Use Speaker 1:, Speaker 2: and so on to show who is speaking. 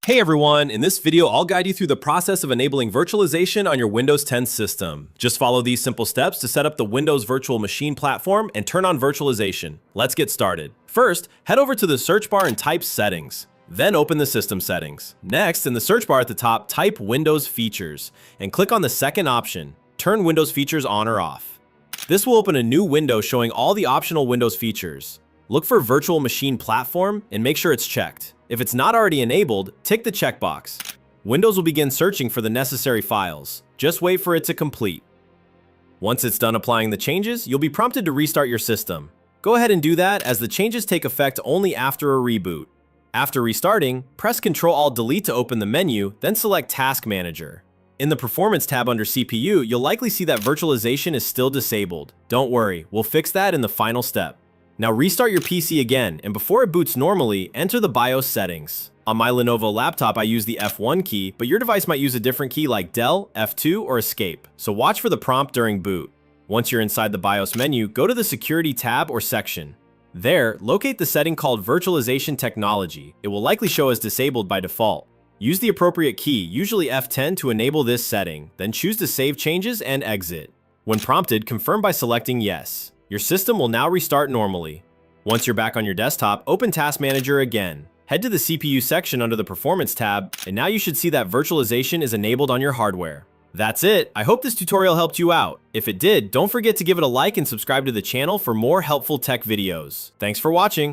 Speaker 1: Hey everyone, in this video I'll guide you through the process of enabling virtualization on your Windows 10 system. Just follow these simple steps to set up the Windows Virtual Machine platform and turn on virtualization. Let's get started. First, head over to the search bar and type Settings. Then open the System Settings. Next, in the search bar at the top, type Windows Features and click on the second option, Turn Windows Features on or off. This will open a new window showing all the optional Windows features. Look for Virtual Machine Platform and make sure it's checked. If it's not already enabled, tick the checkbox. Windows will begin searching for the necessary files. Just wait for it to complete. Once it's done applying the changes, you'll be prompted to restart your system. Go ahead and do that as the changes take effect only after a reboot. After restarting, press Ctrl-Alt-Delete to open the menu, then select Task Manager. In the Performance tab under CPU, you'll likely see that virtualization is still disabled. Don't worry, we'll fix that in the final step. Now restart your PC again, and before it boots normally, enter the BIOS settings. On my Lenovo laptop, I use the F1 key, but your device might use a different key like Dell, F2, or Escape, so watch for the prompt during boot. Once you're inside the BIOS menu, go to the Security tab or section. There, locate the setting called Virtualization Technology. It will likely show as disabled by default. Use the appropriate key, usually F10, to enable this setting, then choose to save changes and exit. When prompted, confirm by selecting Yes. Your system will now restart normally. Once you're back on your desktop, open Task Manager again. Head to the CPU section under the Performance tab, and now you should see that virtualization is enabled on your hardware. That's it. I hope this tutorial helped you out. If it did, don't forget to give it a like and subscribe to the channel for more helpful tech videos. Thanks for watching.